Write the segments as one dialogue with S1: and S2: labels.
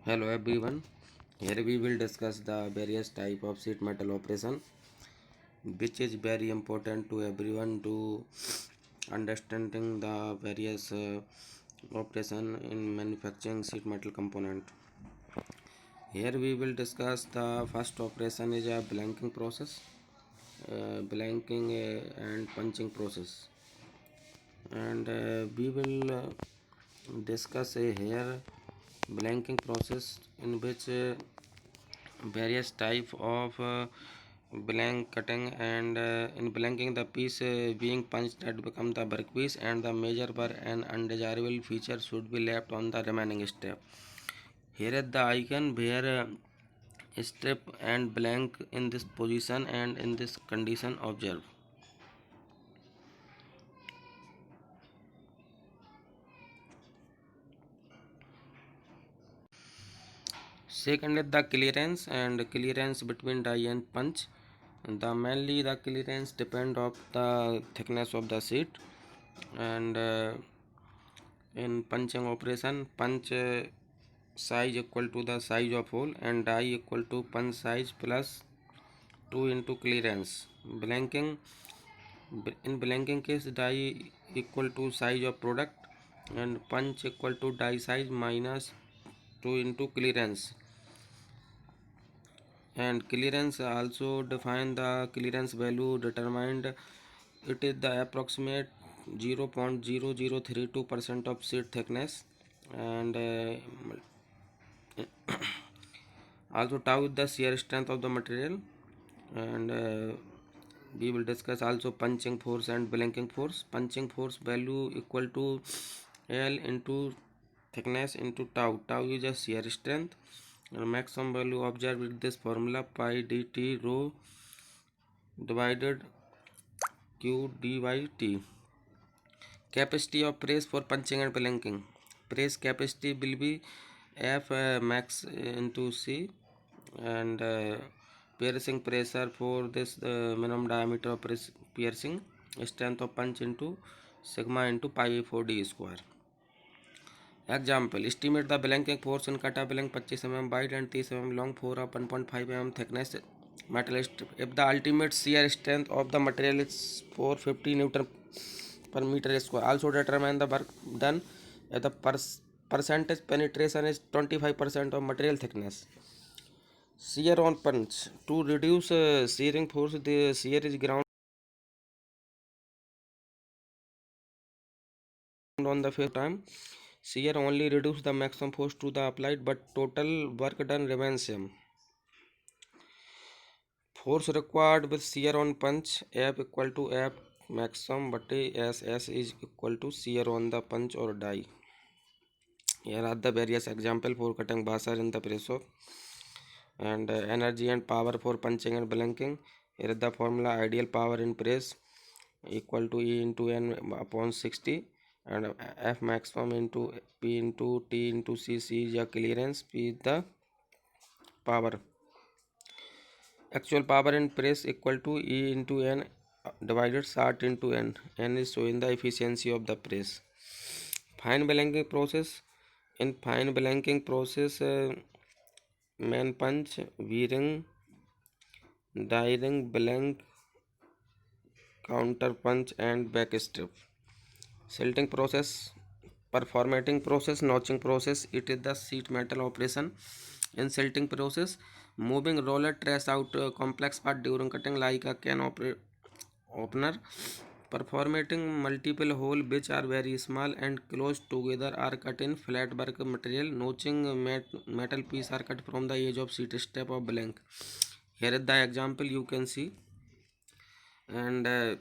S1: Hello everyone. Here we will discuss the various type of sheet metal operation, which is very important to everyone to understanding the various operation in manufacturing sheet metal component. Here we will discuss the first operation is a blanking process, blanking and punching process, and we will discuss here blanking process in which various type of blank cutting and in blanking the piece being punched that become the workpiece and the major bar and undesirable feature should be left on the remaining step. Here is the icon where strip and blank in this position and in this condition observe. Second is the clearance and clearance between die and punch. Mainly the clearance depend of the thickness of the sheet and in punching operation punch size equal to the size of hole and die equal to punch size plus 2 into clearance. Blanking in blanking case die equal to size of product and punch equal to die size minus 2 into clearance. And clearance also define the clearance value determined. It is the approximate 0.0032% of sheet thickness and also tau is the shear strength of the material and we will discuss also punching force and blanking force. Punching force value equal to L into thickness into tau. Tau is a shear strength and maximum value observed with this formula pi dt rho divided q d by t. Capacity of press for punching and blanking. Press capacity will be F max into C and piercing pressure for this minimum diameter of piercing, strength of punch into sigma into pi 4d square. Example, estimate the blanking force in cutter blank 25 mm wide and 30 mm long for a 1.5 mm thickness metal strip. If the ultimate shear strength of the material is 450 Newton per meter square, also determine the work done if the percentage penetration is 25% of material thickness. Shear on punch. To reduce shearing force, the shear is ground on the first time. Shear only reduce the maximum force to the applied, but total work done remains same. Force required with shear on punch F equal to F maximum but SS is equal to shear on the punch or die. Here are the various example for cutting washer in the press shop and energy and power for punching and blanking. Here is the formula ideal power in press equal to E into N upon 60 and F maximum into P into T into C. C is the clearance, P is the power. Actual power in press equal to E into N divided short into N. N is showing the efficiency of the press. Fine blanking process. In fine blanking process, main punch, V-ring, die ring, blank, counter punch and back strip. Silting process, performating process, notching process. It is the sheet metal operation. In silting process, moving roller trace out complex part during cutting like a can opener. Performating multiple hole which are very small and close together are cut in flat work material. Notching metal piece are cut from the edge of sheet step of blank. Here is the example you can see and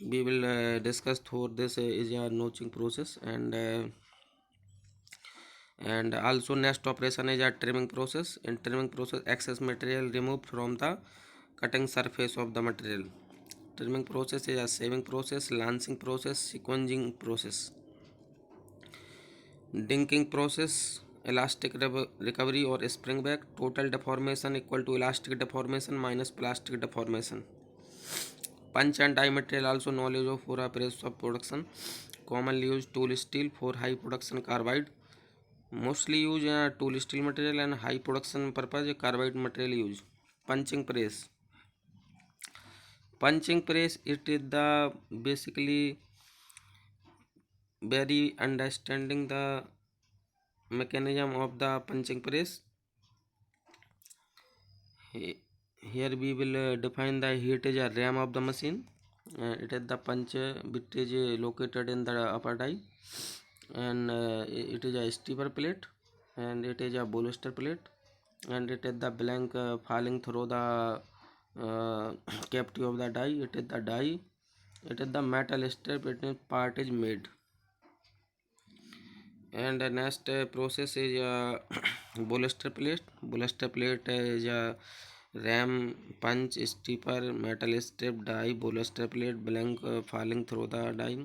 S1: we will discuss for this is a notching process and also next operation is a trimming process. In trimming process, excess material removed from the cutting surface of the material. Trimming process is a shaving process, lancing process, sequencing process. Dinking process, elastic recovery or spring back. Total deformation equal to elastic deformation minus plastic deformation. Punch and die material also knowledge of for a process of production. Commonly used tool steel for high production carbide. Mostly use tool steel material and high production purpose carbide material use. Punching press. Punching press, it is the basically very understanding the mechanism of the punching press. Here we will define the heat is a ram of the machine. It is the punch which is located in the upper die, and it is a stepper plate, and it is a bolster plate, and it is the blank falling through the cavity of the die. It is the die. It is the metal strip. It is part is made. And the next process is bolster plate. Bolster plate is a ram, punch, stepper, metal strip, die, bolster plate, blank falling through the die.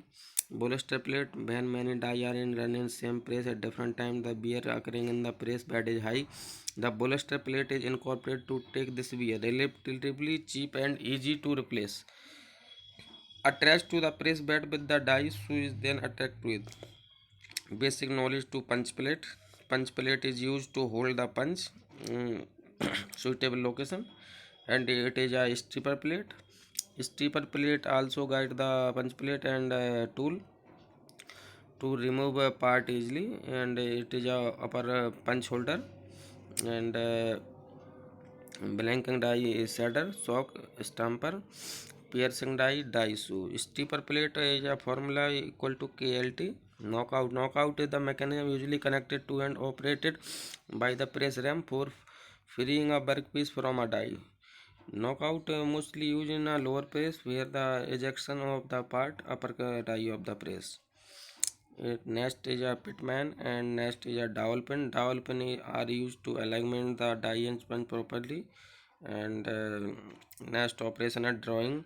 S1: Bolster plate, when many die are in running same press at different time, the wear occurring in the press bed is high. The bolster plate is incorporated to take this wear relatively cheap and easy to replace. Attached to the press bed with the die, screw is then attached to it. Basic knowledge to punch plate. Punch plate is used to hold the punch suitable location, and it is a stripper plate. Stripper plate also guide the punch plate and tool to remove a part easily, and it is a upper punch holder, and blanking die is shader, sock, stamper, piercing die shoe. Stripper plate is a formula equal to KLT. Knockout. Knockout is the mechanism usually connected to and operated by the press ram for freeing a workpiece from a die. Knockout mostly used in a lower press where the ejection of the part upper die of the press. Next is a pitman, and next is a dowel pin. Dowel pin are used to alignment the die and sponge properly. And next operation is drawing.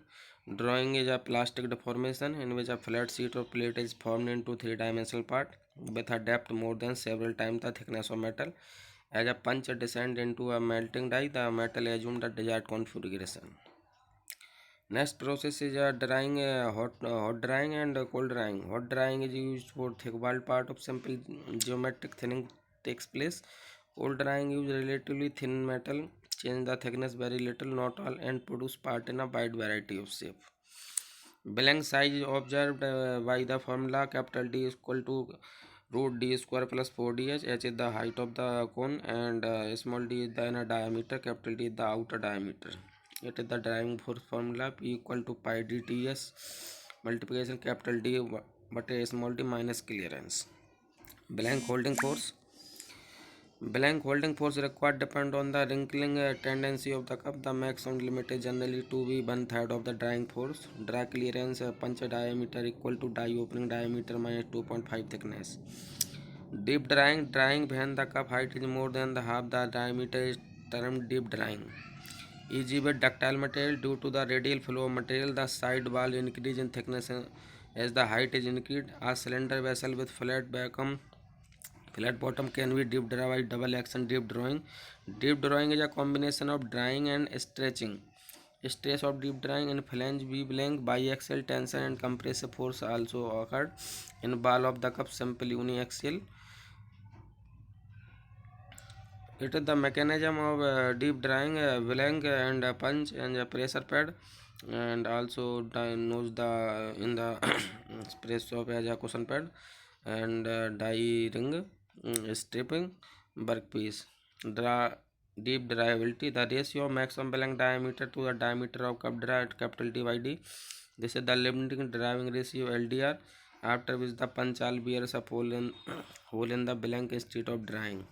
S1: Drawing is a plastic deformation in which a flat sheet or plate is formed into three-dimensional part with a depth more than several times the thickness of metal. As a punch descends into a melting die, the metal assumes the desired configuration. Next process is drying, hot drying and cold drying. Hot drying is used for thick walled part of simple geometric thinning takes place. Cold drying use relatively thin metal, change the thickness very little, not all, and produce part in a wide variety of shape. Blank size observed by the formula capital D is equal to root D square plus 4ds. H is the height of the cone, and small d is the inner diameter, capital D is the outer diameter. It is the driving force formula P equal to pi dts multiplication capital D but a small d minus clearance. Blank holding force. Blank holding force required depend on the wrinkling tendency of the cup. The maximum limit is generally to be 1/3 of the drying force. Dry clearance punch diameter equal to die opening diameter minus 2.5 thickness. Deep drying. Drying when the cup height is more than the half the diameter is termed deep drying. Easy with ductile material. Due to the radial flow of material, the side wall increase in thickness as the height is increased. A cylinder vessel with flat bottom can be deep dry by double action deep drawing. Deep drawing is a combination of drying and stretching. Stress of deep drying in flange V blank biaxial tension and compressive force also occurred. In ball of the cup simple uniaxial. It is the mechanism of deep drying, blank and punch and a pressure pad, and also knows the in the press of as a cushion pad, and die ring, stripping workpiece. Dry, deep dryability. The ratio of maximum blank diameter to the diameter of cup dry at capital D by D. This is the limiting driving ratio LDR, after which the punch all bears a hole in the blank instead of drying.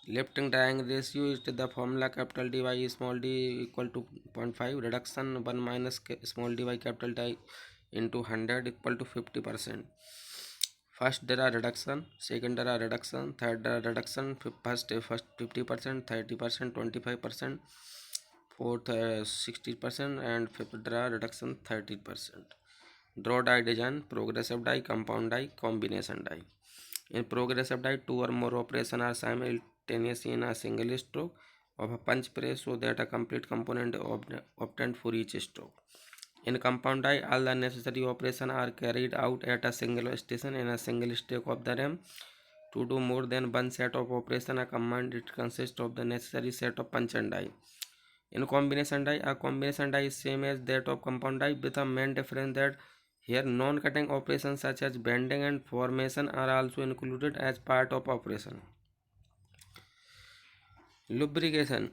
S1: Lifting drying ratio is the formula capital D by small d equal to 0.5. Reduction 1 minus small d by capital D into 100 equal to 50%. First dry reduction, second dry reduction, third dry reduction, first 50%, 30%, 25%, fourth 60%, and fifth dry reduction 30%. Draw die design, progressive die, compound die, combination die. In progressive die, two or more operations are simultaneous in a single stroke of a punch press so that a complete component obtained for each stroke. In compound die, all the necessary operations are carried out at a single station in a single stack of the RAM. To do more than one set of operation, a command it consists of the necessary set of punch and die. In combination die, a combination die is same as that of compound die with a main difference that here non-cutting operations such as bending and formation are also included as part of operation. Lubrication.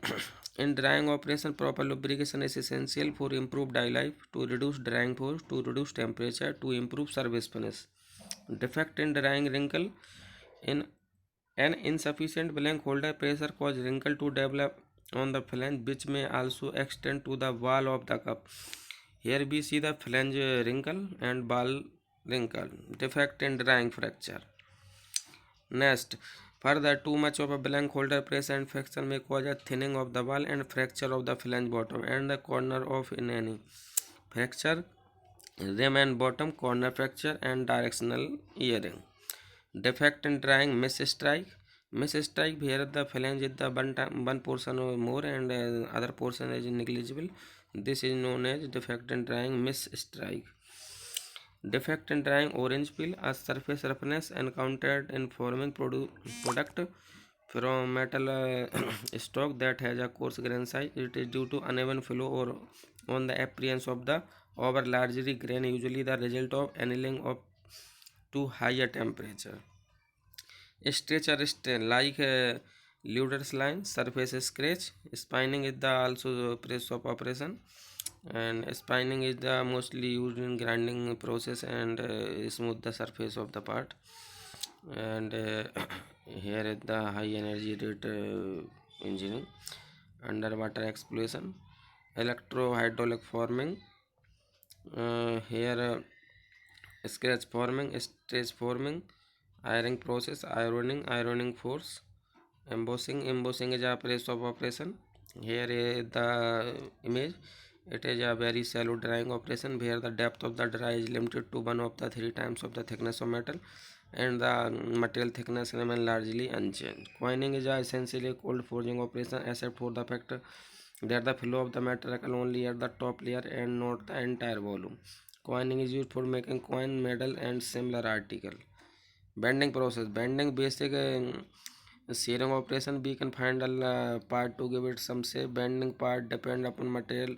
S1: In drying operation, proper lubrication is essential for improved dye life, to reduce drying force, to reduce temperature, to improve surface finish. Defect in drying wrinkle. In an insufficient blank holder pressure cause wrinkle to develop on the flange, which may also extend to the wall of the cup. Here we see the flange wrinkle and ball wrinkle. Defect in drying fracture. Next, further, too much of a blank holder pressure and fracture may cause a thinning of the wall and fracture of the flange bottom and the corner of in any fracture, rim and bottom corner fracture and directional earring. Defect in drying miss strike. Miss strike here the flange is the one portion or more and other portion is negligible. This is known as defect in drying miss strike. Defect in drying orange peel, a surface roughness encountered in forming product from metal stock that has a coarse grain size. It is due to uneven flow or on the appearance of the over largely grain, usually the result of annealing of to higher temperature. Stretch or stain like Luder's line, surface scratch. Spinning is the also press of operation, and spinning is the mostly used in grinding process and smooth the surface of the part. And here is the high energy rate engineering, underwater explosion, electro hydraulic forming. Here scratch forming, stretch forming, ironing process, ironing force, embossing is a place of operation. Here is the image. It is a very shallow drying operation where the depth of the dry is limited to one of the 3 times of the thickness of metal and the material thickness remain largely unchanged. Coining is a essentially a cold forging operation except for the fact that the flow of the metal occurs only at the top layer and not the entire volume. Coining is used for making coin, medal and similar article. Bending process. Bending basic shearing operation. We can find a part to give it some shape. Bending part depend upon material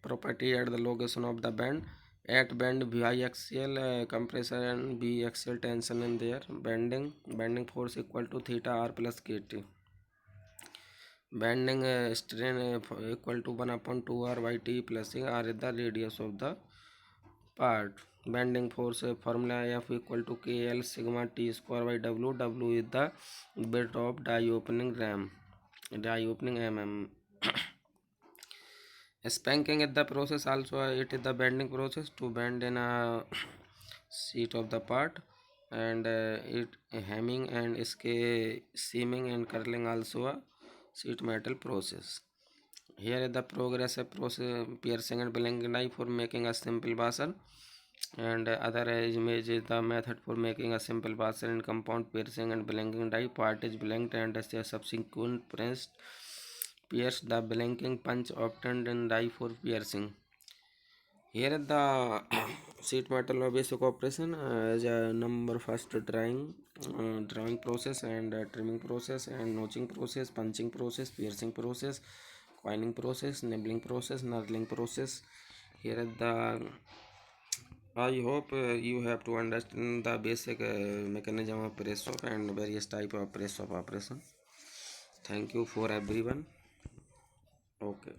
S1: property at the location of the bend. At bend biaxial compressor and biaxial tension in there. Bending force equal to theta r plus kt. Bending strain equal to 1 upon 2 r by t plus r is the radius of the part. Bending force formula F equal to KL sigma T square by W. W is the bit of die opening mm. Spanking is the process also. It is the bending process to bend in a sheet of the part, and it hemming and seaming and curling also a sheet metal process. Here is the progressive process piercing and blanking die for making a simple washer, and other image is the method for making a simple washer in compound piercing and blanking die. Part is blanked and a subsequent pressed pierce the blanking punch obtained in die for piercing. Here is the sheet metal basic operation as a number first drawing process and trimming process and notching process, punching process, piercing process, coining process, nibbling process, knurling process. Here is the I hope you have to understand the basic mechanism of press off and various type of press off operation. Thank you for everyone. Okay.